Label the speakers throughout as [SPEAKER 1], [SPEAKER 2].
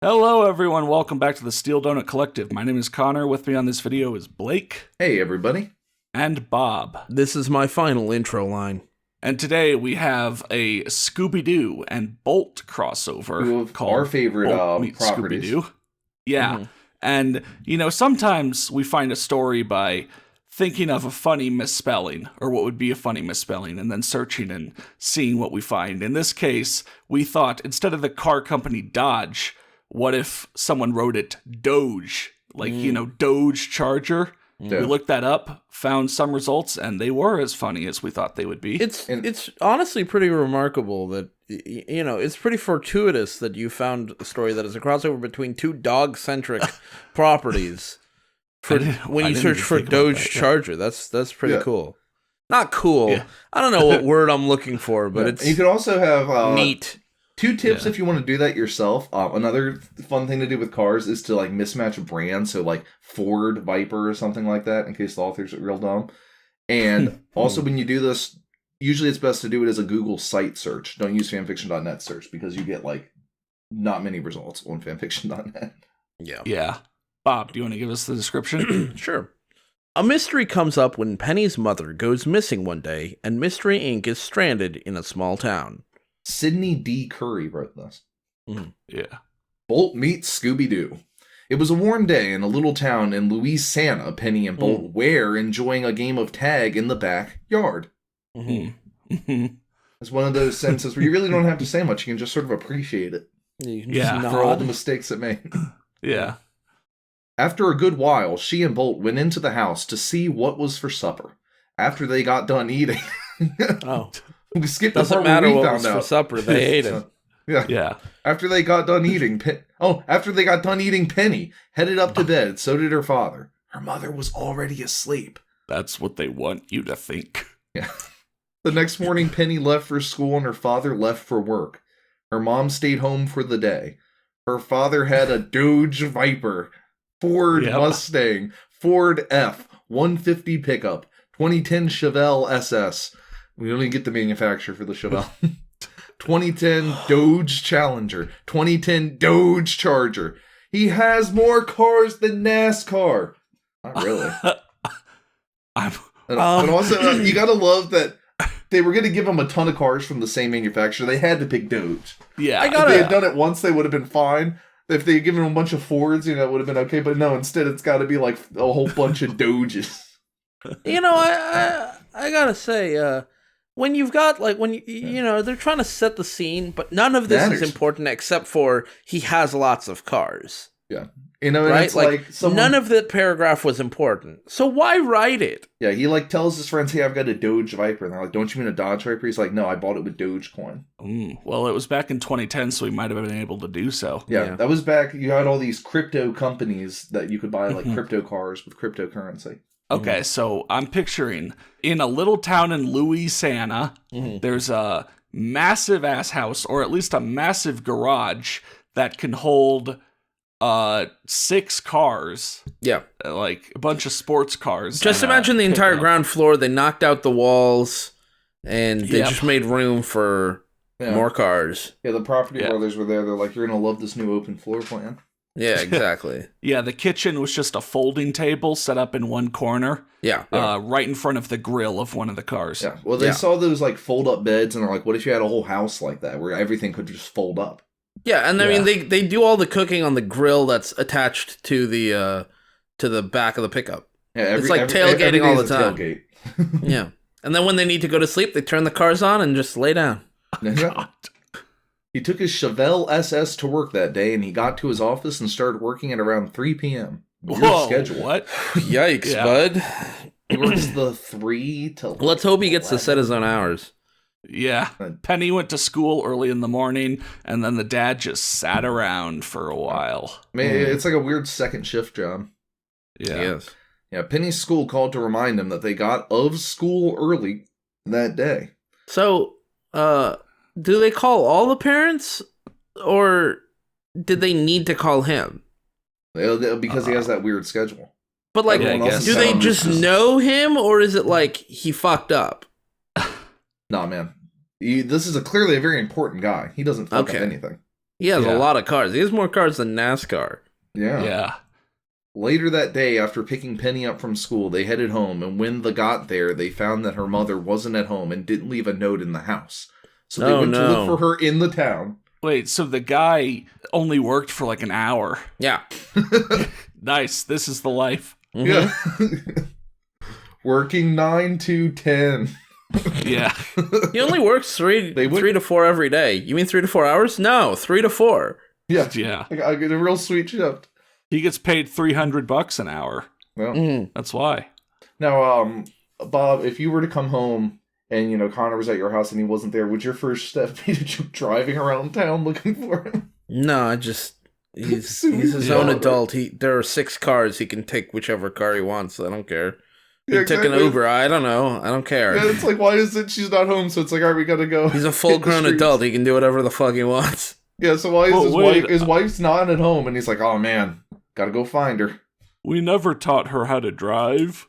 [SPEAKER 1] Hello, everyone. Welcome back to the Steel Donut Collective. My name is Connor. With me on this video is Blake.
[SPEAKER 2] Hey, everybody.
[SPEAKER 1] And Bob.
[SPEAKER 3] This is my final intro line.
[SPEAKER 1] And today we have a Scooby-Doo and Bolt crossover
[SPEAKER 2] called our favorite properties.
[SPEAKER 1] Scooby-Doo. Yeah. Mm-hmm. And, you know, sometimes we find a story by thinking of a funny misspelling, or what would be a funny misspelling, and then searching and seeing what we find. In this case, we thought, instead of the car company Dodge, what if someone wrote it Doge? Like, you know, Doge Charger. Yeah. We looked that up, found some results, and they were as funny as we thought they would be.
[SPEAKER 3] It's honestly pretty remarkable that, you know, it's pretty fortuitous that you found a story that is a crossover between two dog-centric properties. When you search for Doge Charger, that's pretty cool. Not cool. Yeah. I don't know what word I'm looking for, but it's
[SPEAKER 2] you could also have
[SPEAKER 3] neat.
[SPEAKER 2] 2 tips if you want to do that yourself. Another fun thing to do with cars is to like mismatch a brand, so like Ford Viper or something like that, in case the authors are real dumb. And also, when you do this, usually it's best to do it as a Google site search. Don't use fanfiction.net search, because you get like not many results on fanfiction.net.
[SPEAKER 1] Yeah. Bob, do you want to give us the description?
[SPEAKER 3] Sure. A mystery comes up when Penny's mother goes missing one day, and Mystery Inc. is stranded in a small town.
[SPEAKER 2] Sidney D. Curry wrote this.
[SPEAKER 1] Yeah.
[SPEAKER 2] Bolt meets Scooby-Doo. It was a warm day in a little town in Louisiana. Penny and Bolt were enjoying a game of tag in the backyard. It's one of those sentences where you really don't have to say much. You can just sort of appreciate it. For all the mistakes it made.
[SPEAKER 1] Yeah.
[SPEAKER 2] After a good while, she and Bolt went into the house to see what was for supper. After they got done eating... We skipped the part where we found out.
[SPEAKER 3] For supper, they ate it.
[SPEAKER 1] Yeah.
[SPEAKER 2] After they got done eating... Penny headed up to bed. So did her father. Her mother was already asleep.
[SPEAKER 1] That's what they want you to think.
[SPEAKER 2] Yeah. The next morning, Penny left for school and her father left for work. Her mom stayed home for the day. Her father had a Doge Viper, Ford Mustang, Ford F-150 pickup, 2010 Chevelle SS. We only get the manufacturer for the Chevelle. 2010 Doge Challenger, 2010 Doge Charger. He has more cars than NASCAR. Not really. But also, you gotta love that they were going to give him a ton of cars from the same manufacturer. They had to pick Doge.
[SPEAKER 1] Yeah.
[SPEAKER 2] If they had done it once, they would have been fine. If they had given him a bunch of Fords, you know, it would have been okay. But no, instead it's got to be like a whole bunch of Doges.
[SPEAKER 3] You know, I gotta say, when you've got, like, you know, they're trying to set the scene, but none of this is important except for he has lots of cars.
[SPEAKER 2] Yeah. You know, and
[SPEAKER 3] right?
[SPEAKER 2] it's like
[SPEAKER 3] none of the paragraph was important. So why write it?
[SPEAKER 2] Yeah, he like tells his friends, hey, I've got a Doge Viper. And they're like, don't you mean a Dodge Viper? He's like, no, I bought it with Dogecoin.
[SPEAKER 1] Well, it was back in 2010, so we might have been able to do so.
[SPEAKER 2] Yeah, that was back. You had all these crypto companies that you could buy like crypto cars with cryptocurrency.
[SPEAKER 1] Okay, so I'm picturing in a little town in Louisiana, there's a massive ass house, or at least a massive garage that can hold 6 cars.
[SPEAKER 3] Yeah.
[SPEAKER 1] Like a bunch of sports cars.
[SPEAKER 3] Just imagine the entire ground floor. They knocked out the walls and they just made room for more cars.
[SPEAKER 2] Yeah, the property brothers were there. They're like, you're going to love this new open floor plan.
[SPEAKER 3] Yeah, exactly.
[SPEAKER 1] Yeah, the kitchen was just a folding table set up in one corner.
[SPEAKER 3] Yeah.
[SPEAKER 1] Right in front of the grill of one of the cars.
[SPEAKER 2] Yeah. Well, they saw those like fold up beds and they're like, what if you had a whole house like that where everything could just fold up?
[SPEAKER 3] Yeah, and I mean they do all the cooking on the grill that's attached to the back of the pickup. Yeah, it's like tailgating all the time. Tailgate. Yeah. And then when they need to go to sleep, they turn the cars on and just lay down.
[SPEAKER 1] God.
[SPEAKER 2] He took his Chevelle SS to work that day, and he got to his office and started working at around 3 p.m.
[SPEAKER 1] Whoa,
[SPEAKER 2] schedule.
[SPEAKER 1] What?
[SPEAKER 3] Yikes, bud.
[SPEAKER 2] He works the 3 to...
[SPEAKER 3] Let's hope he gets to set his own hours.
[SPEAKER 1] Yeah. Penny went to school early in the morning, and then the dad just sat around for a while.
[SPEAKER 2] Man, it's like a weird second shift job.
[SPEAKER 1] Yeah.
[SPEAKER 3] Yes.
[SPEAKER 2] Yeah, Penny's school called to remind him that they got of school early that day.
[SPEAKER 3] So, do they call all the parents, or did they need to call him?
[SPEAKER 2] Because he has that weird schedule.
[SPEAKER 3] But, like, do they just know him, or is it like he fucked up?
[SPEAKER 2] Nah, man. This is clearly a very important guy. He doesn't fuck up anything.
[SPEAKER 3] He has
[SPEAKER 1] Yeah.
[SPEAKER 3] a lot of cars. He has more cars than NASCAR.
[SPEAKER 1] Yeah.
[SPEAKER 2] Later that day, after picking Penny up from school, they headed home, and when they got there, they found that her mother wasn't at home and didn't leave a note in the house. So they went to look for her in the town.
[SPEAKER 1] Wait, so the guy only worked for like an hour.
[SPEAKER 3] Yeah.
[SPEAKER 1] Nice. This is the life.
[SPEAKER 3] Mm-hmm.
[SPEAKER 2] Yeah. Working 9 to 10.
[SPEAKER 1] Yeah.
[SPEAKER 3] He only works 3 to 4 every day. You mean 3 to 4 hours? No, 3 to 4.
[SPEAKER 2] Yeah.
[SPEAKER 1] Yeah.
[SPEAKER 2] I get a real sweet shift.
[SPEAKER 1] He gets paid $300 an hour.
[SPEAKER 2] Well,
[SPEAKER 1] That's why.
[SPEAKER 2] now, Bob, if you were to come home and, Connor was at your house and he wasn't there, would your first step be to keep driving around town looking for him?
[SPEAKER 3] No, he's his own adult. There are 6 cars. He can take whichever car he wants. I don't care. He took an Uber. I don't know. I don't care.
[SPEAKER 2] Yeah, it's like, why is it she's not home? So it's like, all right, we gotta go.
[SPEAKER 3] He's a full-grown adult. He can do whatever the fuck he wants.
[SPEAKER 2] Yeah, so why is his wife's not at home? And he's like, oh man, gotta go find her.
[SPEAKER 1] We never taught her how to drive.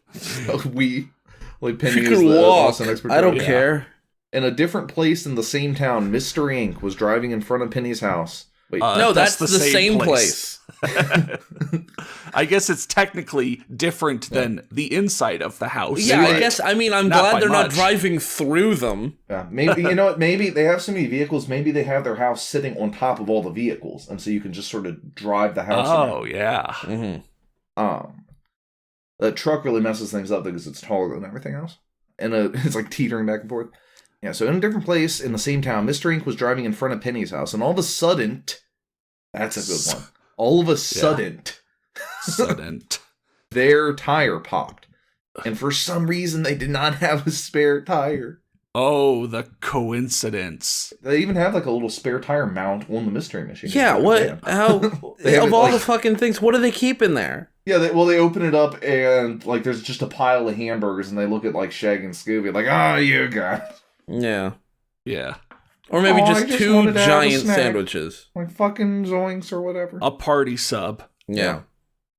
[SPEAKER 2] Like Penny
[SPEAKER 3] She
[SPEAKER 2] is
[SPEAKER 3] can
[SPEAKER 2] the
[SPEAKER 3] walk.
[SPEAKER 2] awesome expert.
[SPEAKER 3] I don't
[SPEAKER 1] Yeah.
[SPEAKER 3] care.
[SPEAKER 2] In a different place in the same town, Mr. Ink was driving in front of Penny's house. Wait,
[SPEAKER 3] No, that's the same place.
[SPEAKER 1] I guess it's technically different than the inside of the house.
[SPEAKER 3] Yeah,
[SPEAKER 1] Right.
[SPEAKER 3] I guess. I mean, I'm
[SPEAKER 1] Not by
[SPEAKER 3] glad they're not
[SPEAKER 1] much.
[SPEAKER 3] driving through them.
[SPEAKER 2] yeah, maybe you know what? Maybe they have so many vehicles. Maybe they have their house sitting on top of all the vehicles, and so you can just sort of drive the house.
[SPEAKER 1] Oh, yeah.
[SPEAKER 3] Mm-hmm.
[SPEAKER 2] That truck really messes things up because it's taller than everything else, and it's like teetering back and forth. Yeah, so in a different place in the same town, Mr. Ink was driving in front of Penny's house, and all of a sudden, that's a good one. All of a sudden, their tire popped, and for some reason, they did not have a spare tire.
[SPEAKER 1] Oh, the coincidence.
[SPEAKER 2] They even have like a little spare tire mount on the mystery machine.
[SPEAKER 3] Yeah, what? How?
[SPEAKER 2] They have
[SPEAKER 3] Of
[SPEAKER 2] it,
[SPEAKER 3] all
[SPEAKER 2] like-
[SPEAKER 3] the fucking things, what do they keep in there?
[SPEAKER 2] Yeah, they open it up and like there's just a pile of hamburgers, and they look at like Shaggy and Scooby, like, oh, you got
[SPEAKER 3] Yeah.
[SPEAKER 1] Yeah.
[SPEAKER 3] Or maybe
[SPEAKER 2] Oh, I
[SPEAKER 3] just
[SPEAKER 2] just
[SPEAKER 3] 2
[SPEAKER 2] wanted to have a
[SPEAKER 3] giant
[SPEAKER 2] snack.
[SPEAKER 3] sandwiches.
[SPEAKER 2] like fucking zoinks or whatever.
[SPEAKER 1] A party sub.
[SPEAKER 3] Yeah.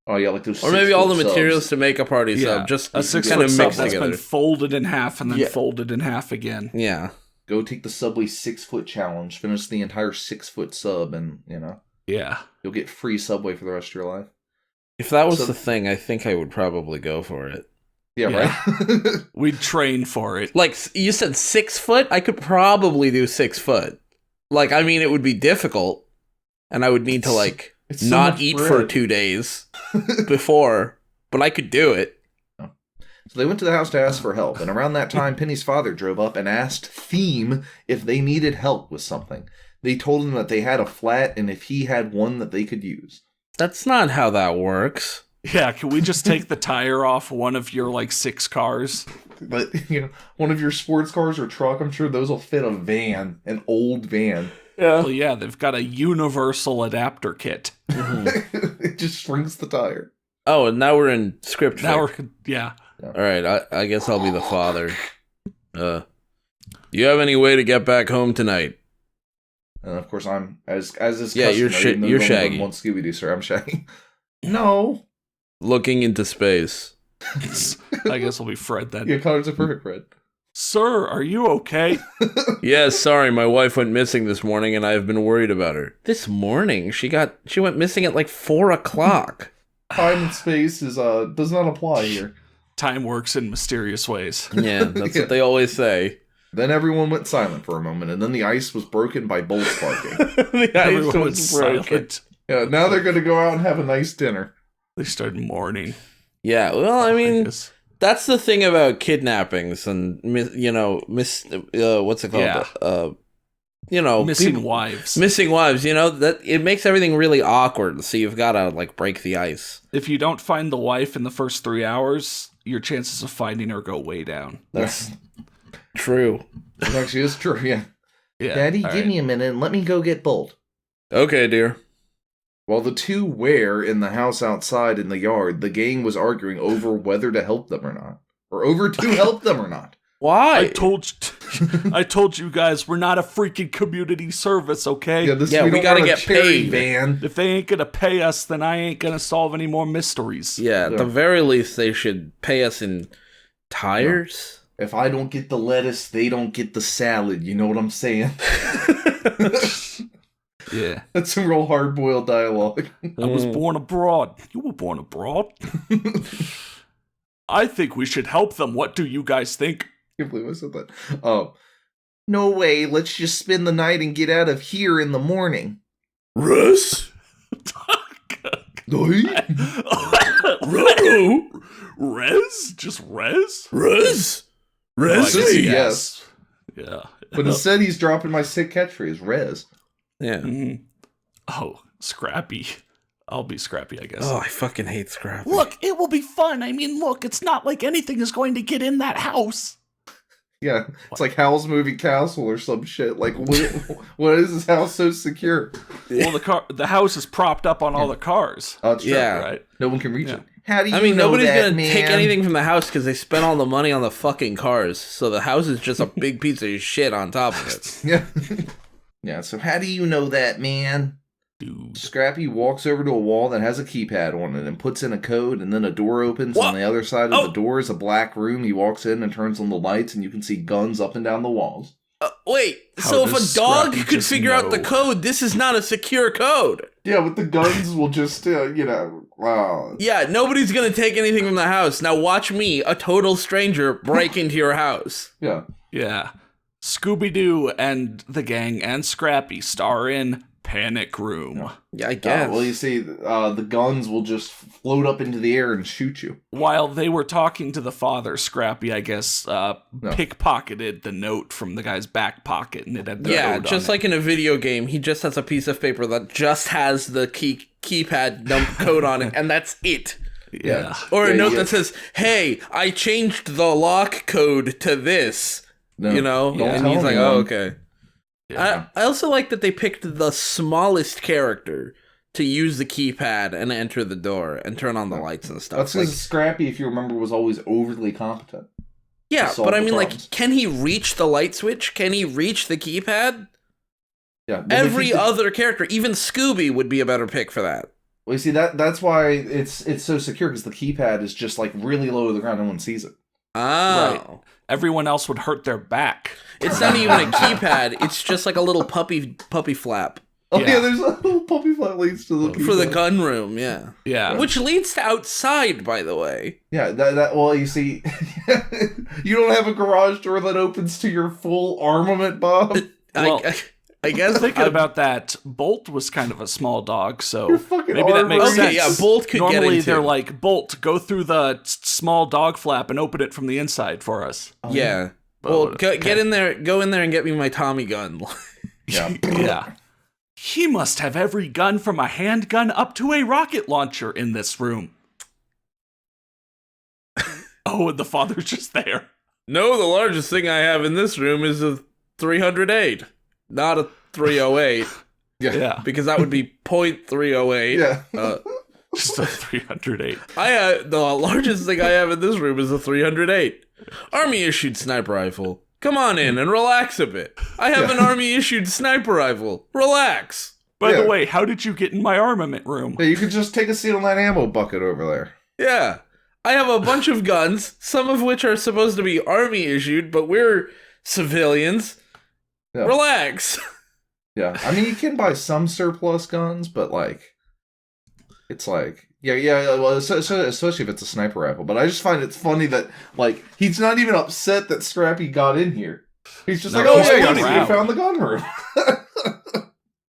[SPEAKER 2] Oh yeah, like those.
[SPEAKER 3] Or maybe all the
[SPEAKER 2] 6-foot
[SPEAKER 3] materials
[SPEAKER 2] subs.
[SPEAKER 3] to make a party
[SPEAKER 1] Yeah.
[SPEAKER 3] sub, just
[SPEAKER 1] A 6
[SPEAKER 3] kind
[SPEAKER 1] foot
[SPEAKER 3] of
[SPEAKER 1] sub
[SPEAKER 3] mixed
[SPEAKER 1] that's
[SPEAKER 3] together.
[SPEAKER 1] been folded in half and then
[SPEAKER 3] Yeah.
[SPEAKER 1] folded in half again.
[SPEAKER 3] Yeah.
[SPEAKER 2] Go take the Subway 6-foot challenge. Finish the entire 6-foot sub, and
[SPEAKER 1] Yeah.
[SPEAKER 2] you'll get free Subway for the rest of your life.
[SPEAKER 3] If that was
[SPEAKER 2] So-
[SPEAKER 3] the thing, I think I would probably go for it.
[SPEAKER 2] Yeah,
[SPEAKER 1] Yeah.
[SPEAKER 2] right.
[SPEAKER 1] We'd train for it.
[SPEAKER 3] Like, you said 6 foot? I could probably do 6 foot. Like, I mean, it would be difficult, and I would need to, like,
[SPEAKER 2] It's so
[SPEAKER 3] not
[SPEAKER 2] much
[SPEAKER 3] eat
[SPEAKER 2] bread.
[SPEAKER 3] for 2 days before, but I could do it.
[SPEAKER 2] So they went to the house to ask for help, and around that time, Penny's father drove up and asked Theme if they needed help with something. They told him that they had a flat, and if he had one that they could use.
[SPEAKER 3] That's not how that works.
[SPEAKER 1] Yeah, can we just take the tire off one of your, like, 6 cars?
[SPEAKER 2] But, one of your sports cars or truck, I'm sure those will fit a van, an old van.
[SPEAKER 3] Yeah.
[SPEAKER 1] Well, yeah, they've got a universal adapter kit.
[SPEAKER 2] It just shrinks the tire.
[SPEAKER 3] Oh, and now we're in script.
[SPEAKER 1] Now
[SPEAKER 3] fic.
[SPEAKER 1] yeah.
[SPEAKER 3] All right, I guess I'll be the father. You have any way to get back home tonight?
[SPEAKER 2] And of course, I'm as is
[SPEAKER 3] Yeah, you're
[SPEAKER 2] customary, even though
[SPEAKER 3] you're
[SPEAKER 2] we've only done
[SPEAKER 3] Shaggy.
[SPEAKER 2] One Scooby Doo, sir. I'm Shaggy. No.
[SPEAKER 3] Looking into space.
[SPEAKER 1] I guess I'll be Fred then.
[SPEAKER 2] Yeah, Connor's a perfect Fred.
[SPEAKER 1] Sir, are you okay?
[SPEAKER 3] Yes, sorry, my wife went missing this morning, and I have been worried about her. This morning, she went missing at like 4 o'clock.
[SPEAKER 2] Time and space is does not apply here.
[SPEAKER 1] Time works in mysterious ways.
[SPEAKER 3] Yeah, that's what they always say.
[SPEAKER 2] Then everyone went silent for a moment, and then the ice was broken by bolts sparking.
[SPEAKER 3] The ice
[SPEAKER 1] Everyone
[SPEAKER 3] was
[SPEAKER 1] was
[SPEAKER 3] broken.
[SPEAKER 1] silent.
[SPEAKER 2] Yeah, now they're going to go out and have a nice dinner.
[SPEAKER 1] They started mourning.
[SPEAKER 3] Yeah, well, I mean,
[SPEAKER 1] guess.
[SPEAKER 3] that's the thing about kidnappings and what's it called?
[SPEAKER 1] Yeah. Missing
[SPEAKER 3] people-
[SPEAKER 1] wives.
[SPEAKER 3] Missing wives, that it makes everything really awkward. So you've got to like break the ice.
[SPEAKER 1] If you don't find the wife in the first 3 hours, your chances of finding her go way down.
[SPEAKER 3] That's true.
[SPEAKER 2] It actually is true, yeah.
[SPEAKER 1] Yeah.
[SPEAKER 2] Daddy,
[SPEAKER 1] all
[SPEAKER 2] give
[SPEAKER 1] right.
[SPEAKER 2] me a minute and let me go get Bolt.
[SPEAKER 3] Okay, dear.
[SPEAKER 2] While the two were in the house outside in the yard, the gang was arguing over whether to help them or not. Or over to help them or not.
[SPEAKER 3] Why?
[SPEAKER 1] I told you guys we're not a freaking community service, okay?
[SPEAKER 2] Yeah,
[SPEAKER 3] we
[SPEAKER 2] don't
[SPEAKER 3] gotta
[SPEAKER 2] run a
[SPEAKER 3] get
[SPEAKER 2] charity
[SPEAKER 3] paid.
[SPEAKER 2] van.
[SPEAKER 1] If they ain't gonna pay us, then I ain't gonna solve any more mysteries.
[SPEAKER 3] Yeah, at the very least, they should pay us in tires.
[SPEAKER 2] If I don't get the lettuce, they don't get the salad. You know what I'm saying?
[SPEAKER 1] Yeah.
[SPEAKER 2] That's some real hard-boiled dialogue.
[SPEAKER 1] I was born abroad. You were born abroad? I think we should help them. What do you guys think?
[SPEAKER 2] I can't believe I said that. No way. Let's just spend the night and get out of here in the morning.
[SPEAKER 3] Russ?
[SPEAKER 1] Rez? Just Rez?
[SPEAKER 3] Rez?
[SPEAKER 2] Yes.
[SPEAKER 1] Yeah.
[SPEAKER 2] But instead, he's dropping my sick catchphrase, Rez.
[SPEAKER 3] Yeah.
[SPEAKER 1] Mm-hmm. Oh, Scrappy. I'll be Scrappy, I guess.
[SPEAKER 3] Oh, I fucking hate Scrappy.
[SPEAKER 1] Look, it will be fun. I mean, look, it's not like anything is going to get in that house.
[SPEAKER 2] Yeah, it's like Howl's Moving Castle or some shit. Like, what is this house so secure?
[SPEAKER 1] Well, the house is propped up on all the cars.
[SPEAKER 2] Oh, it's true.
[SPEAKER 3] Yeah.
[SPEAKER 1] Right?
[SPEAKER 2] No one can reach it. How do you
[SPEAKER 3] I mean,
[SPEAKER 2] know
[SPEAKER 3] nobody's
[SPEAKER 2] that,
[SPEAKER 3] gonna
[SPEAKER 2] man?
[SPEAKER 3] take anything from the house because they spent all the money on the fucking cars. So the house is just a big piece of shit on top of it.
[SPEAKER 2] Yeah. Yeah, so how do you know that, man?
[SPEAKER 1] Dude.
[SPEAKER 2] Scrappy walks over to a wall that has a keypad on it and puts in a code, and then a door opens.
[SPEAKER 3] What?
[SPEAKER 2] On the other side of the door is a black room. He walks in and turns on the lights, and you can see guns up and down the walls.
[SPEAKER 3] Wait,
[SPEAKER 1] How
[SPEAKER 3] so if
[SPEAKER 1] does
[SPEAKER 3] a dog
[SPEAKER 1] Scrappy
[SPEAKER 3] could
[SPEAKER 1] just
[SPEAKER 3] figure out the
[SPEAKER 1] know?
[SPEAKER 3] code, this is not a secure code.
[SPEAKER 2] Yeah, but the guns will just,
[SPEAKER 3] Yeah, nobody's gonna take anything from the house. Now watch me, a total stranger, break into your house.
[SPEAKER 2] Yeah.
[SPEAKER 1] Yeah. Scooby-Doo and the gang and Scrappy star in Panic Room.
[SPEAKER 3] Yeah, I guess.
[SPEAKER 2] Well, you see, the guns will just float up into the air and shoot you.
[SPEAKER 1] While they were talking to the father, Scrappy, I guess, pickpocketed the note from the guy's back pocket, and it had the
[SPEAKER 3] Yeah,
[SPEAKER 1] code
[SPEAKER 3] just
[SPEAKER 1] on
[SPEAKER 3] like in a video game, he just has a piece of paper that just has the keypad code on it, and that's it.
[SPEAKER 1] it. Yeah.
[SPEAKER 3] Or a
[SPEAKER 2] Yeah,
[SPEAKER 3] note
[SPEAKER 2] yeah.
[SPEAKER 3] that says, "Hey, I changed the lock code to this."
[SPEAKER 2] No,
[SPEAKER 3] You know,
[SPEAKER 2] don't
[SPEAKER 3] and
[SPEAKER 2] tell
[SPEAKER 3] he's like,
[SPEAKER 2] anyone.
[SPEAKER 3] "Oh, okay."
[SPEAKER 1] Yeah.
[SPEAKER 3] I also like that they picked the smallest character to use the keypad and enter the door and turn on the lights and stuff.
[SPEAKER 2] That's because Scrappy, if you remember, was always overly competent.
[SPEAKER 3] Yeah,
[SPEAKER 2] solve
[SPEAKER 3] but I
[SPEAKER 2] the
[SPEAKER 3] mean,
[SPEAKER 2] problems.
[SPEAKER 3] like, can he reach the light switch? Can he reach the keypad?
[SPEAKER 2] Yeah. Well,
[SPEAKER 3] Every other character, even Scooby, would be a better pick for that.
[SPEAKER 2] Well, you see, that's why it's so secure, because the keypad is just, like, really low to the ground. No one sees it.
[SPEAKER 3] Oh.
[SPEAKER 1] Right. Everyone else would hurt their back.
[SPEAKER 3] It's not even a keypad. It's just like a little puppy flap
[SPEAKER 2] Oh,
[SPEAKER 1] Yeah.
[SPEAKER 2] yeah, there's a little puppy flat leads to the
[SPEAKER 3] for the
[SPEAKER 2] keypad.
[SPEAKER 3] gun room, yeah.
[SPEAKER 1] Yeah.
[SPEAKER 3] Which leads to outside, by the way.
[SPEAKER 2] Yeah, well, you see, you don't have a garage door that opens to your full armament, Bob.
[SPEAKER 1] Well,
[SPEAKER 3] I guess
[SPEAKER 1] Thinking about that, Bolt was kind of a small dog, so
[SPEAKER 2] Your fucking
[SPEAKER 1] maybe that makes
[SPEAKER 2] armor.
[SPEAKER 3] Okay,
[SPEAKER 1] sense.
[SPEAKER 3] yeah, Bolt could get
[SPEAKER 1] Normally
[SPEAKER 3] into.
[SPEAKER 1] they're like, Bolt, go through the small dog flap and open it from the inside for us.
[SPEAKER 3] Yeah.
[SPEAKER 1] But
[SPEAKER 3] Well,
[SPEAKER 1] okay.
[SPEAKER 3] get in there, go in there and get me my Tommy gun.
[SPEAKER 2] Yeah.
[SPEAKER 1] Yeah. He must have every gun from a handgun up to a rocket launcher in this room. Oh, and the father's just there.
[SPEAKER 3] No, the largest thing I have in this room is a 308, not a 308,
[SPEAKER 1] Yeah.
[SPEAKER 3] because that would be .308.
[SPEAKER 2] Yeah.
[SPEAKER 1] Just a 308.
[SPEAKER 3] The largest thing I have in this room is a 308. Army issued sniper rifle. Come on in and relax a bit. I have an army issued sniper rifle. Relax.
[SPEAKER 1] By
[SPEAKER 2] Yeah.
[SPEAKER 1] the way, how did you get in my armament room?
[SPEAKER 2] Yeah, you could just take a seat on that ammo bucket over there.
[SPEAKER 3] Yeah. I have a bunch of guns, some of which are supposed to be army issued, but we're civilians.
[SPEAKER 2] Yeah.
[SPEAKER 3] Relax.
[SPEAKER 2] Yeah, I mean, you can buy some surplus guns, but, like, it's like, well, especially if it's a sniper rifle. But I just find it's funny that, like, he's not even upset that Scrappy got in here. He's just
[SPEAKER 1] No,
[SPEAKER 2] like, oh,
[SPEAKER 1] he's
[SPEAKER 2] yeah, you
[SPEAKER 1] proud.
[SPEAKER 2] found the gun room.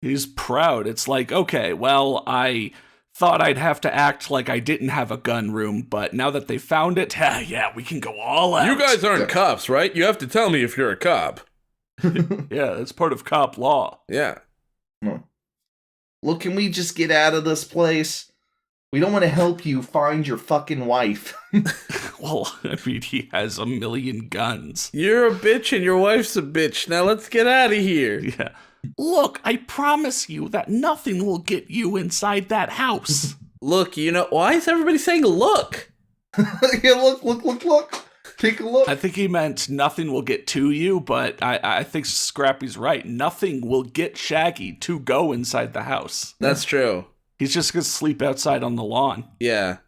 [SPEAKER 1] He's proud. It's like, okay, well, I thought I'd have to act like I didn't have a gun room, but now that they found it, yeah, we can go all out.
[SPEAKER 3] You guys aren't
[SPEAKER 2] Yeah.
[SPEAKER 3] cops, right? You have to tell me if you're a cop.
[SPEAKER 1] Yeah, that's part of cop law.
[SPEAKER 3] Yeah.
[SPEAKER 2] Look, can we just get out of this place? We don't want to help you find your fucking wife.
[SPEAKER 1] Well, I mean, he has a million guns.
[SPEAKER 3] You're a bitch and your wife's a bitch. Now let's get out of here.
[SPEAKER 1] Yeah. Look, I promise you that nothing will get you inside that house.
[SPEAKER 3] Look, why is everybody saying look?
[SPEAKER 2] Yeah, look. Take a look.
[SPEAKER 1] I think he meant nothing will get to you, but I think Scrappy's right. Nothing will get Shaggy to go inside the house.
[SPEAKER 3] That's true.
[SPEAKER 1] He's just going to sleep outside on the lawn.
[SPEAKER 3] Yeah.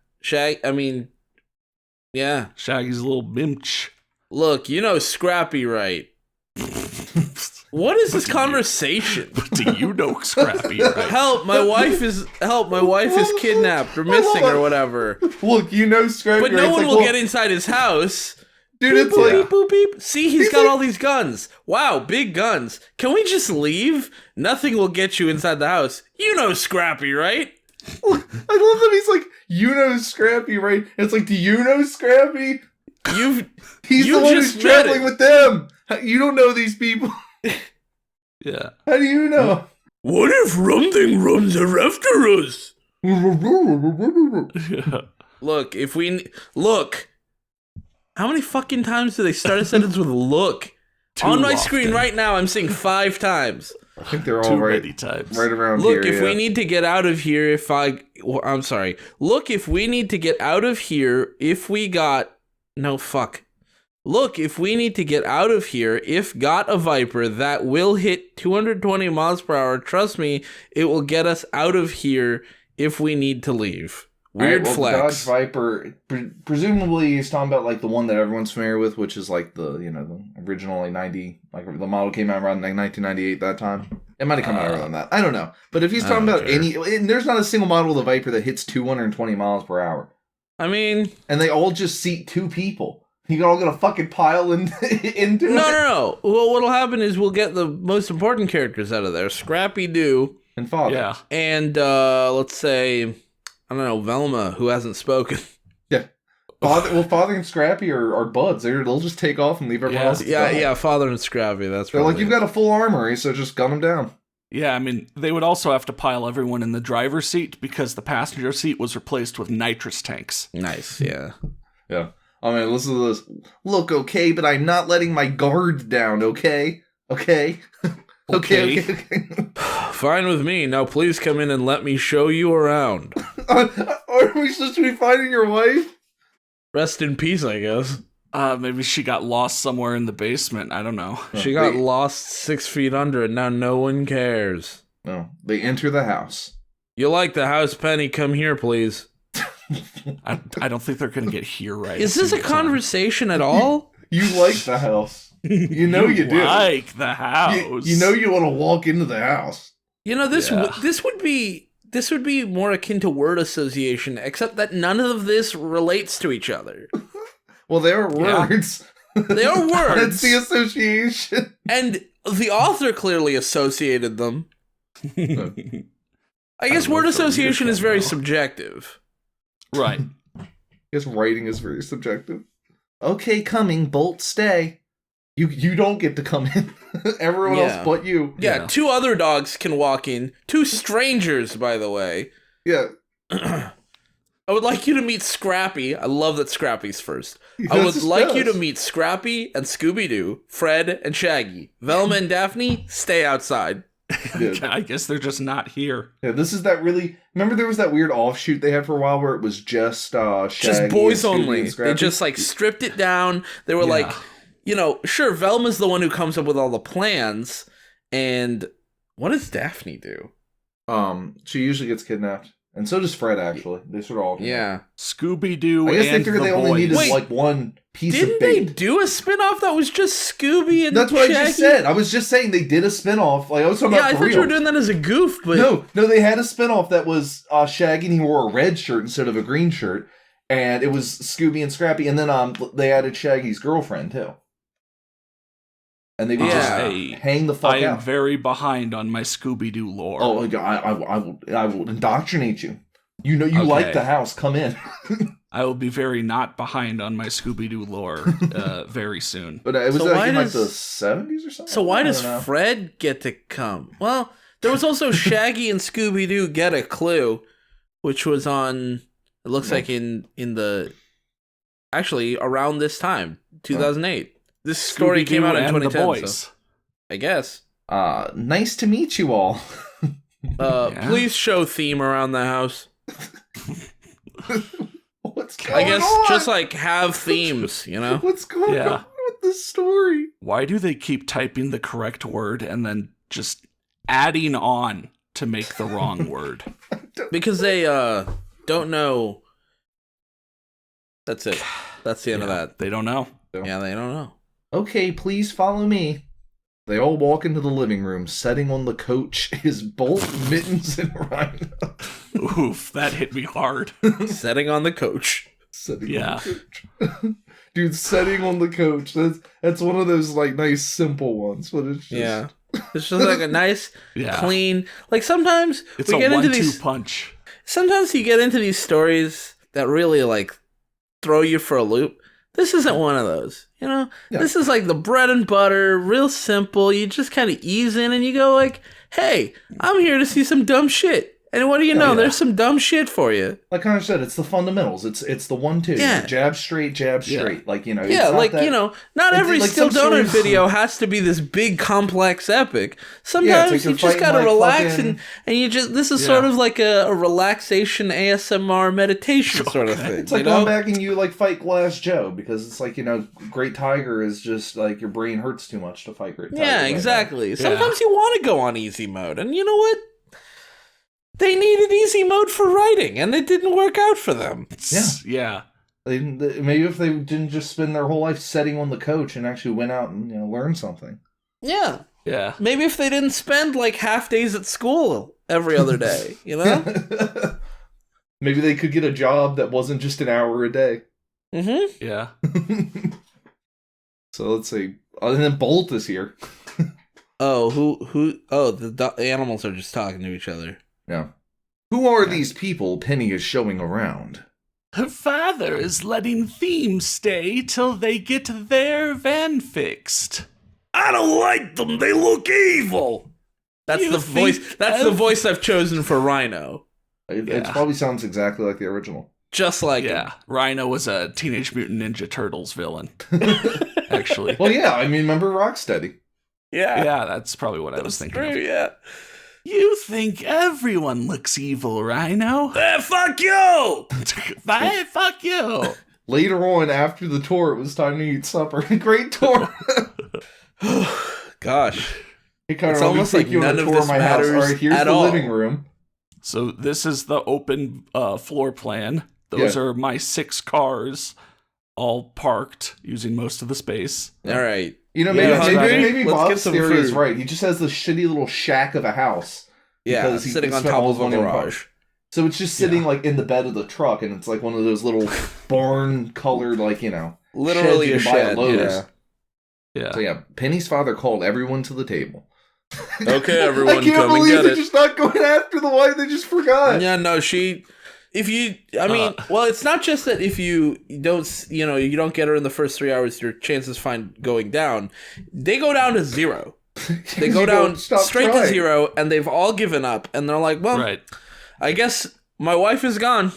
[SPEAKER 3] Yeah.
[SPEAKER 1] Shaggy's a little bimch.
[SPEAKER 3] Look, Scrappy right. What is this conversation?
[SPEAKER 1] Do you know Scrappy? Right?
[SPEAKER 3] Help! My wife is kidnapped or missing or whatever.
[SPEAKER 2] Look, you know Scrappy.
[SPEAKER 3] But no one will get inside his house.
[SPEAKER 2] Dude,
[SPEAKER 3] Beep,
[SPEAKER 2] it's
[SPEAKER 3] boop,
[SPEAKER 2] like
[SPEAKER 3] beep, boop, beep. See, he's got all these guns. Wow, big guns. Can we just leave? Nothing will get you inside the house. You know Scrappy, right?
[SPEAKER 2] I love that he's like, you know Scrappy, right? It's like, do you know Scrappy? He's the one who's traveling with them. You don't know these people.
[SPEAKER 1] Yeah.
[SPEAKER 2] How do you know?
[SPEAKER 3] What if Rumding Rums are after us?
[SPEAKER 1] Yeah.
[SPEAKER 3] Look. How many fucking times do they start a sentence with look? On my screen right now, I'm seeing 5 times.
[SPEAKER 2] I think they're all
[SPEAKER 1] Too
[SPEAKER 2] right,
[SPEAKER 1] many times.
[SPEAKER 2] right around
[SPEAKER 3] Look,
[SPEAKER 2] here.
[SPEAKER 3] if we need to get out of here, I'm sorry. Look, if we need to get out of here, Look, if we need to get out of here, if got a Viper that will hit 220 miles per hour, trust me, it will get us out of here if we need to leave. Weird flex.
[SPEAKER 2] The Dodge Viper, presumably he's talking about like the one that everyone's familiar with, which is like the original the model came out around like 1998 that time. It might have come out earlier than that. I don't know. But if he's talking about there's not a single model of the Viper that hits 220 miles per hour.
[SPEAKER 3] I mean,
[SPEAKER 2] and they all just seat 2 people. You all gonna fucking pile into it?
[SPEAKER 3] No. Well, what'll happen is we'll get the most important characters out of there: Scrappy Doo
[SPEAKER 2] and Father.
[SPEAKER 1] Yeah,
[SPEAKER 3] and let's say, I don't know, Velma, who hasn't spoken.
[SPEAKER 2] Yeah, Father and Scrappy are buds. They'll just take off and leave everyone else.
[SPEAKER 3] Yeah, Father and Scrappy.
[SPEAKER 2] They're like, you've got a full armory, so just gun them down.
[SPEAKER 1] Yeah, I mean, they would also have to pile everyone in the driver's seat because the passenger seat was replaced with nitrous tanks.
[SPEAKER 3] Nice, yeah.
[SPEAKER 2] Yeah. I mean, listen to this. Look, okay, but I'm not letting my guard down, okay? Okay? Okay.
[SPEAKER 3] Fine with me. Now please come in and let me show you around.
[SPEAKER 2] Are we supposed to be finding your wife?
[SPEAKER 3] Rest in peace, I guess.
[SPEAKER 1] Maybe she got lost somewhere in the basement. I don't know.
[SPEAKER 3] She got lost 6 feet under, and now no one cares.
[SPEAKER 2] No, they enter the house.
[SPEAKER 3] You like the house, Penny? Come here, please.
[SPEAKER 1] I don't think they're going to get here right.
[SPEAKER 3] Is this a conversation at all?
[SPEAKER 2] You like the house. You know you do.
[SPEAKER 1] Like the house.
[SPEAKER 2] You know you want to walk into the house.
[SPEAKER 3] You know, this would be more akin to word association, except that none of this relates to each other.
[SPEAKER 2] Well, they are words.
[SPEAKER 3] They are words.
[SPEAKER 2] That's the association.
[SPEAKER 3] And the author clearly associated them. I guess word association is very subjective.
[SPEAKER 1] Right.
[SPEAKER 2] I guess writing is very subjective. Okay, coming, Bolt, stay. You don't get to come in. Everyone else but you.
[SPEAKER 3] Yeah, 2 other dogs can walk in. 2 strangers, by the way.
[SPEAKER 2] Yeah.
[SPEAKER 3] I would like you to meet Scrappy. I love that Scrappy's first. I would like you to meet Scrappy and Scooby-Doo, Fred and Shaggy. Velma and Daphne, stay outside.
[SPEAKER 2] Yeah.
[SPEAKER 1] I guess they're just not here.
[SPEAKER 2] Yeah, this is that really... Remember there was that weird offshoot they had for a while where it was just Shaggy
[SPEAKER 3] just boys
[SPEAKER 2] and
[SPEAKER 3] only.
[SPEAKER 2] And Scrappy?
[SPEAKER 3] They just like stripped it down. They were like, sure, Velma's the one who comes up with all the plans. And what does Daphne do?
[SPEAKER 2] She usually gets kidnapped. And so does Fred, actually. They sort of all...
[SPEAKER 3] Yeah.
[SPEAKER 1] Scooby-Doo
[SPEAKER 2] I guess
[SPEAKER 1] and
[SPEAKER 2] they figured they only needed like one piece of bait.
[SPEAKER 3] Didn't they do a spin-off that was just Scooby and
[SPEAKER 2] That's what
[SPEAKER 3] Shaggy?
[SPEAKER 2] I just said. I was just saying they did a spin-off. Like, I was talking about
[SPEAKER 3] I thought you were doing that as a goof, but...
[SPEAKER 2] No, they had a spin-off that was Shaggy and he wore a red shirt instead of a green shirt. And it was Scooby and Scrappy. And then they added Shaggy's girlfriend, too. And they would just hang the fuck out.
[SPEAKER 1] I am very behind on my Scooby-Doo lore.
[SPEAKER 2] Oh, I will indoctrinate you. You know you like the house. Come in.
[SPEAKER 1] I will be very not behind on my Scooby-Doo lore very soon.
[SPEAKER 2] But it was in like the 70s or something?
[SPEAKER 3] So why does Fred get to come? Well, there was also Shaggy and Scooby-Doo Get a Clue, which was on, it looks like in the, actually around this time, 2008. This story came out in 2010. The boys. So, I guess.
[SPEAKER 2] Nice to meet you all.
[SPEAKER 3] Please show theme around the house.
[SPEAKER 2] What's going on?
[SPEAKER 3] I guess just like have themes, you know?
[SPEAKER 2] What's going on with this story?
[SPEAKER 1] Why do they keep typing the correct word and then just adding on to make the wrong word?
[SPEAKER 3] Because they don't know. That's it. That's the end of that.
[SPEAKER 1] They don't know.
[SPEAKER 3] Yeah, they don't know.
[SPEAKER 2] Okay, please follow me. They all walk into the living room. Sitting on the couch is Bolt, Mittens, and Rhino.
[SPEAKER 1] Oof, that hit me hard.
[SPEAKER 3] Sitting on the couch.
[SPEAKER 2] Sitting on the couch. Dude, sitting on the couch. That's one of those like nice simple ones, but it's just
[SPEAKER 3] It's just like a nice, clean. Like sometimes
[SPEAKER 1] it's
[SPEAKER 3] we get into these
[SPEAKER 1] punch.
[SPEAKER 3] Sometimes you get into these stories that really like throw you for a loop. This isn't one of those, you know? Yeah. This is like the bread and butter, real simple. You just kind of ease in and you go like, hey, I'm here to see some dumb shit. And what do you know? There's some dumb shit for you.
[SPEAKER 2] Like Connor said, it's the fundamentals. It's the 1-2.
[SPEAKER 3] Yeah.
[SPEAKER 2] Jab straight, jab straight. Like, you know.
[SPEAKER 3] Yeah, like, you know, not every like Still Donut video has to be this big, complex epic. Sometimes you just gotta relax and you just, this is sort of like a relaxation ASMR meditation sort of thing.
[SPEAKER 2] It's like going back and you like fight Glass Joe because it's like, you know, Great Tiger is just like your brain hurts too much to fight Great Tiger.
[SPEAKER 3] Yeah, exactly. Sometimes you want to go on easy mode. And you know what? They needed easy mode for writing, and it didn't work out for them.
[SPEAKER 1] Yeah.
[SPEAKER 2] Maybe if they didn't just spend their whole life sitting on the couch and actually went out and, you know, learned something.
[SPEAKER 3] Yeah.
[SPEAKER 1] Yeah.
[SPEAKER 3] Maybe if they didn't spend, like, half days at school every other day, you know?
[SPEAKER 2] Maybe they could get a job that wasn't just an hour a day.
[SPEAKER 3] Mm-hmm.
[SPEAKER 1] Yeah.
[SPEAKER 2] So let's see. And then Bolt is here.
[SPEAKER 3] Oh, who? Oh, the animals are just talking to each other.
[SPEAKER 2] Yeah. Who are these people Penny is showing around?
[SPEAKER 1] Her father is letting Theme stay till they get their van fixed.
[SPEAKER 3] I don't like them. They look evil. That's the voice. That's the voice I've chosen for Rhino.
[SPEAKER 2] It probably sounds exactly like the original.
[SPEAKER 3] Just like
[SPEAKER 1] him. Rhino was a Teenage Mutant Ninja Turtles villain. Actually.
[SPEAKER 2] Well, yeah. I mean, remember Rocksteady?
[SPEAKER 3] Yeah.
[SPEAKER 1] Yeah, that's probably what I was thinking of.
[SPEAKER 3] Yeah.
[SPEAKER 1] You think everyone looks evil, Rhino?
[SPEAKER 3] Fuck you!
[SPEAKER 1] Fuck you!
[SPEAKER 2] Later on, after the tour, it was time to eat supper. Great tour!
[SPEAKER 3] Gosh.
[SPEAKER 2] It's almost like none of this matters at all. All right, here's the living room.
[SPEAKER 1] So this is the open floor plan. Those are my 6 cars, all parked, using most of the space.
[SPEAKER 3] All right.
[SPEAKER 2] You know, maybe Bob's theory is right. He just has this shitty little shack of a house.
[SPEAKER 3] Yeah, sitting on top of a garage.
[SPEAKER 2] So it's just sitting like in the bed of the truck, and it's like one of those little barn-colored, like, you know,
[SPEAKER 3] literally a shed.
[SPEAKER 2] Yeah. So yeah, Penny's father called everyone to the table.
[SPEAKER 3] Okay, everyone,
[SPEAKER 2] I can't believe they're just not going after the wife. They just forgot.
[SPEAKER 3] Yeah, no, well, it's not just that if you don't, you know, you don't get her in the first 3 hours, your chances find going down. They go down to 0. They go down straight to 0, and they've all given up. And they're like, well, I guess my wife is gone.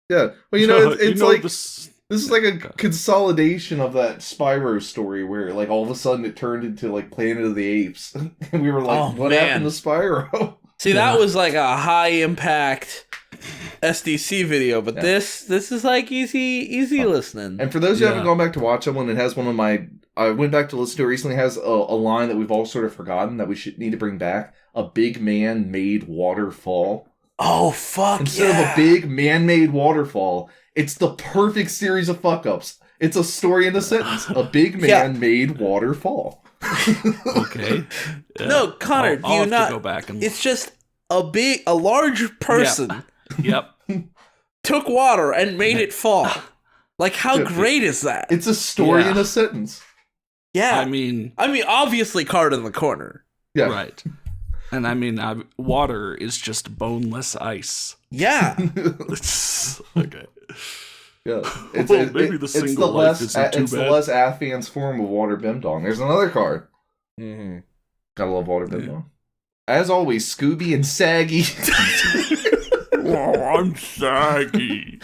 [SPEAKER 2] Yeah. Well, you know, it's like, this is like a consolidation of that Spyro story where, like, all of a sudden it turned into, like, Planet of the Apes. And we were like, what happened to Spyro?
[SPEAKER 3] See, that was like a high-impact SDC video, but this is like easy listening.
[SPEAKER 2] And for those who haven't gone back to watch that one, it has one of my... I went back to listen to it recently. It has a line that we've all sort of forgotten that we need to bring back. A big man-made waterfall.
[SPEAKER 3] Oh, fuck
[SPEAKER 2] Instead of a big man-made waterfall, it's the perfect series of fuck-ups. It's a story in a sentence. A big man-made waterfall.
[SPEAKER 1] Okay. Yeah.
[SPEAKER 3] No, Connor,
[SPEAKER 1] I'll have to go back and...
[SPEAKER 3] It's just a large person.
[SPEAKER 1] Yep.
[SPEAKER 3] Took water and made it fall. Like, how great is that?
[SPEAKER 2] It's a story in a sentence.
[SPEAKER 3] Yeah.
[SPEAKER 1] I mean,
[SPEAKER 3] obviously card in the corner.
[SPEAKER 2] Yeah.
[SPEAKER 1] Right. And I mean, water is just boneless ice.
[SPEAKER 3] Yeah.
[SPEAKER 1] Okay.
[SPEAKER 2] Yeah.
[SPEAKER 1] It's the
[SPEAKER 2] less advanced form of water bimdong. There's another card.
[SPEAKER 3] Mm-hmm.
[SPEAKER 2] Gotta love water bimdong. As always, Scooby and Saggy.
[SPEAKER 1] Oh, I'm saggy.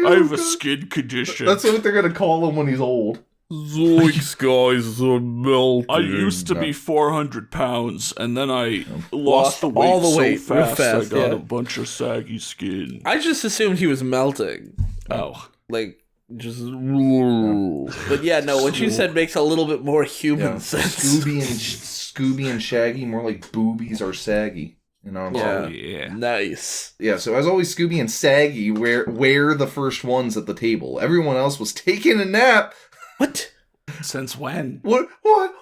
[SPEAKER 1] I have a skin condition.
[SPEAKER 2] That's what they're gonna call him when he's old.
[SPEAKER 3] Zoinks, guys, are melting.
[SPEAKER 1] I used to be 400 pounds, and then I lost the weight so fast I got a bunch of saggy skin.
[SPEAKER 3] I just assumed he was melting.
[SPEAKER 1] Oh.
[SPEAKER 3] Like, just... But yeah, no, what you said makes a little bit more human sense.
[SPEAKER 2] Scooby and Shaggy, more like boobies are saggy. You know what I'm saying?
[SPEAKER 1] Yeah.
[SPEAKER 3] Nice.
[SPEAKER 2] Yeah, so as always, Scooby and Saggy were the first ones at the table. Everyone else was taking a nap.
[SPEAKER 3] What?
[SPEAKER 1] Since when?
[SPEAKER 2] What?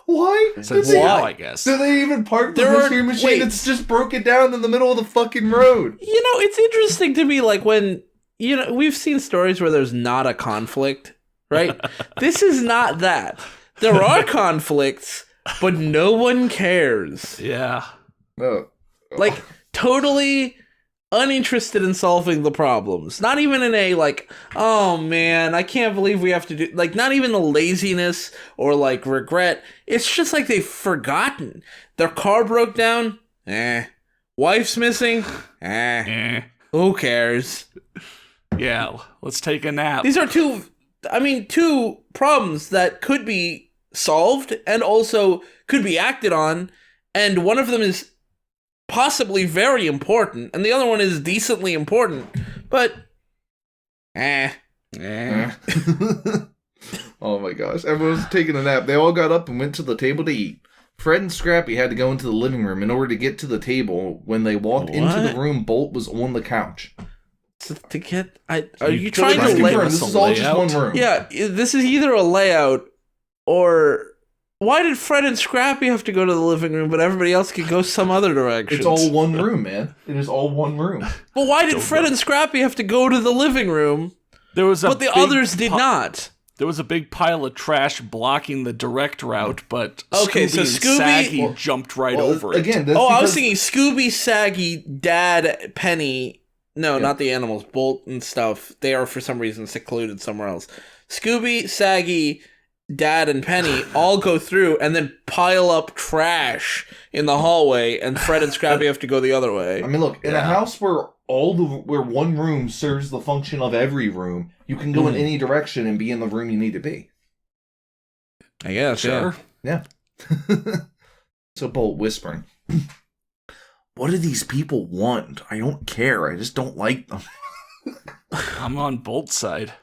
[SPEAKER 2] Why?
[SPEAKER 1] Since now, I guess.
[SPEAKER 2] Do they even park the mystery machine? It's just broken down in the middle of the fucking road.
[SPEAKER 3] You know, it's interesting to me, like, when, you know, we've seen stories where there's not a conflict, right? This is not that. There are conflicts, but no one cares.
[SPEAKER 1] Yeah.
[SPEAKER 2] No.
[SPEAKER 3] Like, totally uninterested in solving the problems. Not even in a, like, oh man, I can't believe we have to do, like, not even the laziness or, like, regret. It's just like they've forgotten. Their car broke down? Wife's missing? Who cares?
[SPEAKER 1] Yeah, let's take a nap.
[SPEAKER 3] These are two problems that could be solved and also could be acted on, and one of them is possibly very important, and the other one is decently important, but
[SPEAKER 2] Oh my gosh. Everyone was taking a nap. They all got up and went to the table to eat. Fred and Scrappy had to go into the living room in order to get to the table. When they walked into the room, Bolt was on the couch.
[SPEAKER 3] To get, are you trying to lay?
[SPEAKER 2] This is all just one room.
[SPEAKER 3] Yeah, this is either a layout or why did Fred and Scrappy have to go to the living room, but everybody else could go some other direction?
[SPEAKER 2] It's all one room, man. It is all one room.
[SPEAKER 3] But why did Fred and Scrappy have to go to the living room? But the others did not.
[SPEAKER 1] There was a big pile of trash blocking the direct route, but
[SPEAKER 3] okay, so Scooby
[SPEAKER 1] and Saggy jumped right over it.
[SPEAKER 2] Again,
[SPEAKER 3] I was thinking Scooby, Saggy, Dad, Penny. No, not the animals. Bolt and stuff. They are for some reason secluded somewhere else. Scooby, Saggy, Dad, and Penny all go through and then pile up trash in the hallway, and Fred and Scrappy have to go the other way.
[SPEAKER 2] I mean, look, in a house where where one room serves the function of every room, you can go in any direction and be in the room you need to be.
[SPEAKER 3] I guess,
[SPEAKER 1] sure.
[SPEAKER 2] Yeah. So Bolt whispering, "What do these people want? I don't care. I just don't like them."
[SPEAKER 1] I'm on Bolt's side.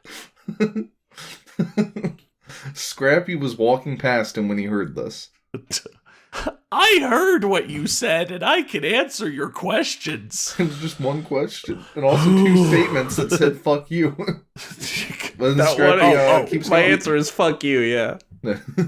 [SPEAKER 2] Scrappy was walking past him when he heard this.
[SPEAKER 1] I heard what you said, and I can answer your questions.
[SPEAKER 2] It was just one question, and also two statements that said "fuck you." But then Scrappy keeps
[SPEAKER 3] my
[SPEAKER 2] going.
[SPEAKER 3] answer is "fuck you." Yeah.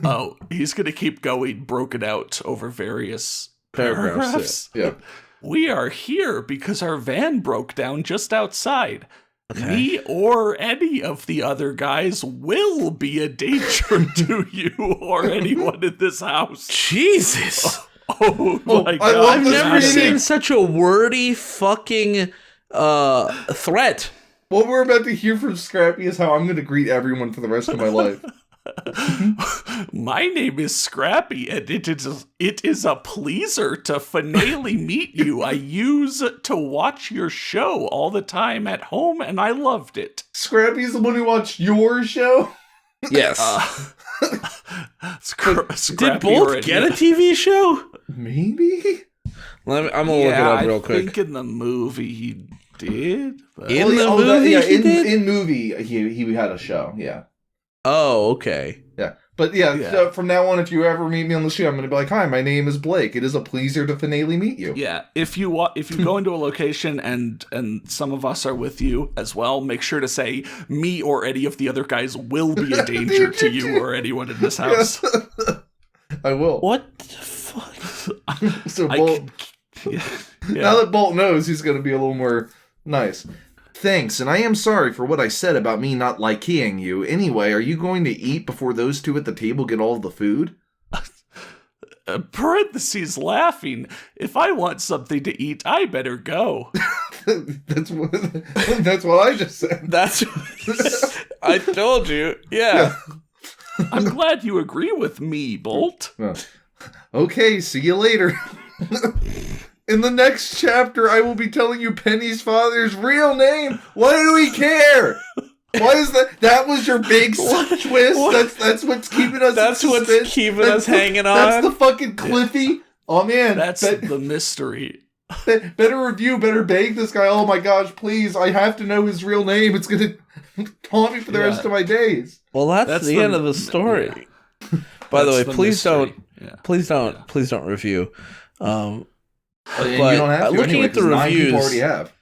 [SPEAKER 1] Oh, he's gonna keep going, broken out over various
[SPEAKER 3] paragraphs.
[SPEAKER 2] Yeah.
[SPEAKER 1] We are here because our van broke down just outside.
[SPEAKER 3] Okay.
[SPEAKER 1] Me or any of the other guys will be a danger to you or anyone in this house.
[SPEAKER 3] Jesus.
[SPEAKER 1] Oh my God.
[SPEAKER 3] I've never seen such a wordy fucking threat.
[SPEAKER 2] What we're about to hear from Scrappy is how I'm going to greet everyone for the rest of my life.
[SPEAKER 1] My name is Scrappy, and it is a pleasure to finally meet you. I use to watch your show all the time at home, and I loved it.
[SPEAKER 2] Scrappy's the one who watched your show?
[SPEAKER 3] Yes.
[SPEAKER 1] Scrappy
[SPEAKER 3] did Bolt get a TV show?
[SPEAKER 2] Maybe?
[SPEAKER 3] I'm going to look it up real quick.
[SPEAKER 1] I think in the movie he did. But...
[SPEAKER 3] In
[SPEAKER 2] movie he had a show, yeah.
[SPEAKER 3] Oh, okay.
[SPEAKER 2] Yeah. But so from now on, if you ever meet me on the show, I'm going to be like, "Hi, my name is Blake. It is a pleasure to finally meet you."
[SPEAKER 1] Yeah. If you go into a location and some of us are with you as well, make sure to say me or any of the other guys will be a danger to you or anyone in this house.
[SPEAKER 2] Yeah. I will.
[SPEAKER 3] What the fuck?
[SPEAKER 2] So Bolt, now that Bolt knows, he's going to be a little more nice. "Thanks, and I am sorry for what I said about me not liking you. Anyway, are you going to eat before those two at the table get all of the food?"
[SPEAKER 1] Parentheses laughing. If I want something to eat, I better go.
[SPEAKER 2] That's what I just said.
[SPEAKER 3] That's I told you. Yeah.
[SPEAKER 1] I'm glad you agree with me, Bolt.
[SPEAKER 2] Okay, see you later. In the next chapter, I will be telling you Penny's father's real name. Why do we care? Why is that? That was your big twist. That's what's keeping us.
[SPEAKER 3] That's what's keeping us hanging on.
[SPEAKER 2] That's the fucking Cliffy. Oh man,
[SPEAKER 1] that's the mystery.
[SPEAKER 2] Better review. Better beg this guy. Oh my gosh, please! I have to know his real name. It's gonna haunt me for the rest of my days.
[SPEAKER 3] Well, that's the end of the story. Yeah. By the way, please don't review.
[SPEAKER 2] But you don't have to
[SPEAKER 3] looking
[SPEAKER 2] anyway,
[SPEAKER 3] at the reviews,
[SPEAKER 2] already have.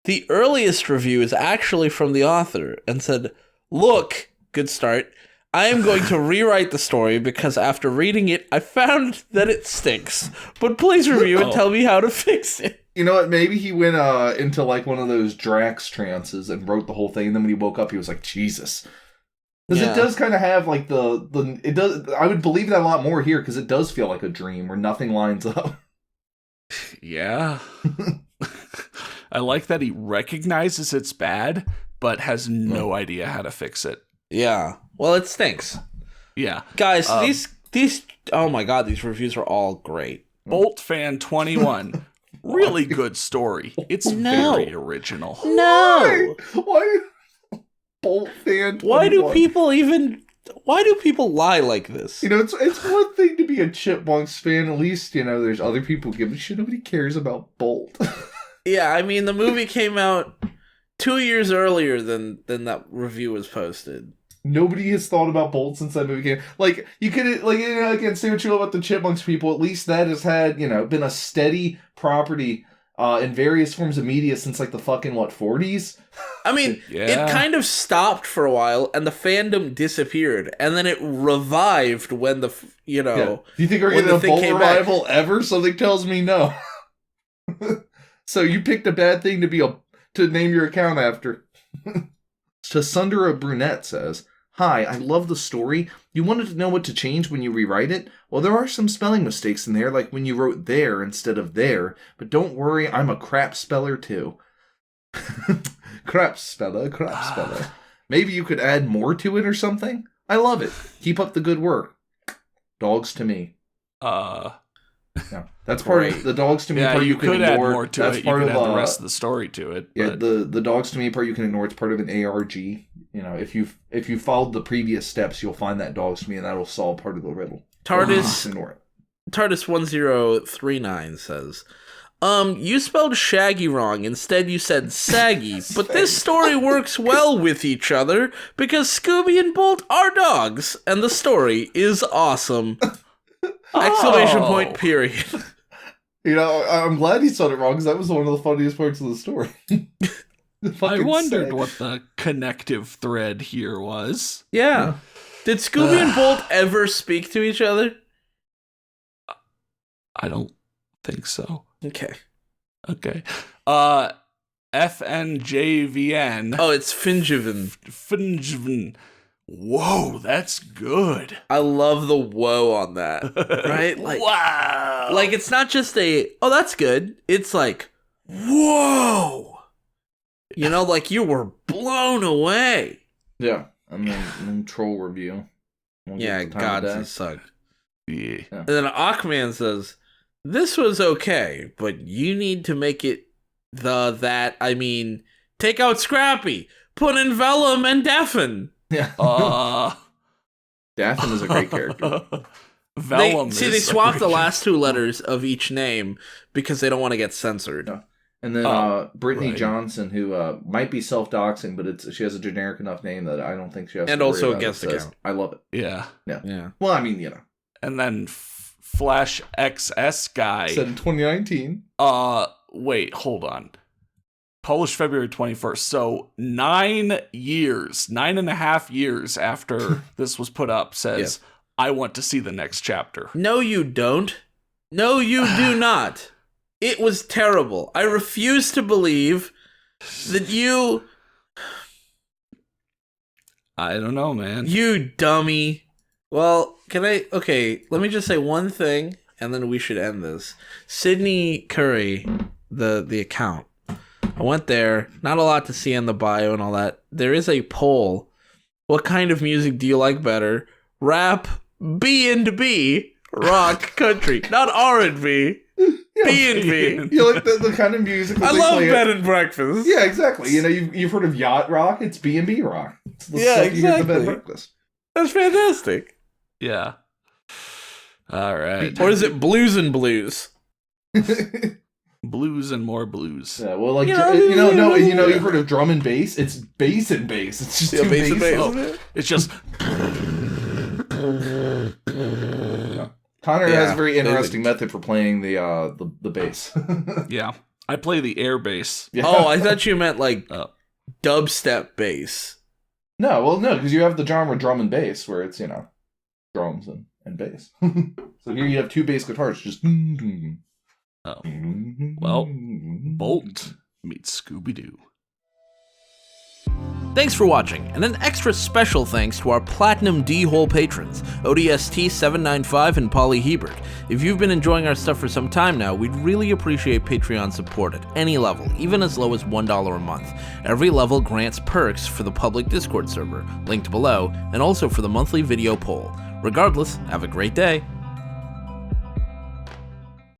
[SPEAKER 3] The earliest review is actually from the author and said, "Look, good start. I am going to rewrite the story because after reading it, I found that it stinks. But please review and tell me how to fix it.
[SPEAKER 2] You know what? Maybe he went into like one of those Drax trances and wrote the whole thing. And then when he woke up, he was like, Jesus. Because it does kind of have like it does. I would believe that a lot more here because it does feel like a dream where nothing lines up.
[SPEAKER 1] Yeah. I like that he recognizes it's bad, but has no idea how to fix it.
[SPEAKER 3] Yeah. Well, it stinks.
[SPEAKER 1] Yeah.
[SPEAKER 3] Guys, these oh my god, these reviews are all great.
[SPEAKER 1] Bolt Fan 21. Really good story. It's very original.
[SPEAKER 3] No.
[SPEAKER 2] Why? Bolt Fan 21.
[SPEAKER 3] Why do people lie like this?
[SPEAKER 2] You know, it's one thing to be a Chipmunks fan. At least, you know, there's other people who give a shit. Nobody cares about Bolt.
[SPEAKER 3] Yeah, I mean, the movie came out 2 years earlier than that review was posted.
[SPEAKER 2] Nobody has thought about Bolt since that movie came. Like, you could, like, you know, again, say what you love about the Chipmunks people. At least that has had, you know, been a steady property in various forms of media since, like, the fucking, 40s?
[SPEAKER 3] I mean, it kind of stopped for a while, and the fandom disappeared, and then it revived when the, you know...
[SPEAKER 2] Yeah. Do you think we're getting a Bolt revival ever? Something tells me no. So you picked a bad thing to name your account after. Sundara Brunette says, "Hi, I love the story. You wanted to know what to change when you rewrite it? Well, there are some spelling mistakes in there, like when you wrote there instead of there. But don't worry, I'm a crap speller too." Crap speller. Maybe you could add more to it or something? I love it. Keep up the good work. Dogs to me. Yeah, that's part of the dogs to me part you can ignore. Add more to that's it. Part you can add the rest
[SPEAKER 1] of the story to it.
[SPEAKER 2] Yeah, the dogs to me part you can ignore. It's part of an ARG. You know, if you followed the previous steps, you'll find that dogs to me, and that'll solve part of the riddle.
[SPEAKER 3] TARDIS 1039 says, you spelled Shaggy wrong. Instead, you said Saggy. But this story works well with each other because Scooby and Bolt are dogs, and the story is awesome. Exclamation point, period.
[SPEAKER 2] You know, I'm glad he said it wrong because that was one of the funniest parts of the story.
[SPEAKER 1] I wondered what the connective thread here was.
[SPEAKER 3] Yeah. Did Scooby and Bolt ever speak to each other?
[SPEAKER 1] I don't think so.
[SPEAKER 3] Okay.
[SPEAKER 1] FNJVN.
[SPEAKER 3] Oh, it's Finjivin.
[SPEAKER 1] Finjivin. Whoa, that's good.
[SPEAKER 3] I love the whoa on that. Right? Like,
[SPEAKER 1] wow.
[SPEAKER 3] Like, it's not just oh, that's good. It's like, whoa. You know, like you were blown away.
[SPEAKER 2] Yeah. And then troll review.
[SPEAKER 3] Yeah, gods sucked.
[SPEAKER 1] Yeah.
[SPEAKER 3] And then Aquaman says, this was okay, but you need to make it take out Scrappy, put in Vellum and Daffin.
[SPEAKER 2] Yeah. Daffin is a great character.
[SPEAKER 1] Vellum
[SPEAKER 3] they swapped the last two letters of each name because they don't want to get censored.
[SPEAKER 2] Yeah. And then Brittany Johnson, who might be self-doxing, but she has a generic enough name that I don't think she has to worry
[SPEAKER 3] also
[SPEAKER 2] about
[SPEAKER 3] a guest account.
[SPEAKER 2] I love it.
[SPEAKER 1] Yeah.
[SPEAKER 2] Well, I mean, you know.
[SPEAKER 1] And then Flash XS guy
[SPEAKER 2] said in 2019.
[SPEAKER 1] Wait, hold on. Published February 21st. So 9.5 years after this was put up says, I want to see the next chapter.
[SPEAKER 3] No, you don't. No, you do not. It was terrible. I refuse to believe that you...
[SPEAKER 1] I don't know, man.
[SPEAKER 3] You dummy. Well, okay, let me just say one thing, and then we should end this. Sydney Curry, the account. I went there. Not a lot to see in the bio and all that. There is a poll. What kind of music do you like better? Rap, B&B, rock, country. Not R&B. B&B.
[SPEAKER 2] You like the kind of music that
[SPEAKER 3] I love bed and breakfast.
[SPEAKER 2] Yeah, exactly. You know, you've heard of yacht rock. It's B&B rock. It's the stuff you hear at the bed and breakfast.
[SPEAKER 3] That's fantastic.
[SPEAKER 1] Yeah. All right.
[SPEAKER 3] Or is it blues and blues?
[SPEAKER 1] Blues and more blues.
[SPEAKER 2] Yeah, well, like, you've heard of drum and bass? It's bass and bass. It's just two bass and bass.
[SPEAKER 1] Oh, it's just...
[SPEAKER 2] Connor has a very interesting method for playing the bass.
[SPEAKER 1] Yeah. I play the air bass.
[SPEAKER 2] Yeah.
[SPEAKER 3] Oh, I thought you meant like dubstep bass.
[SPEAKER 2] No, because you have the genre drum and bass, where it's, drums and bass. So here you have 2 bass guitars, just...
[SPEAKER 1] Oh. Well, Bolt meets Scooby-Doo.
[SPEAKER 3] Thanks for watching, and an extra special thanks to our Platinum D-Hole patrons, ODST795 and Polly Hebert. If you've been enjoying our stuff for some time now, we'd really appreciate Patreon support at any level, even as low as $1 a month. Every level grants perks for the public Discord server, linked below, and also for the monthly video poll. Regardless, have a great day.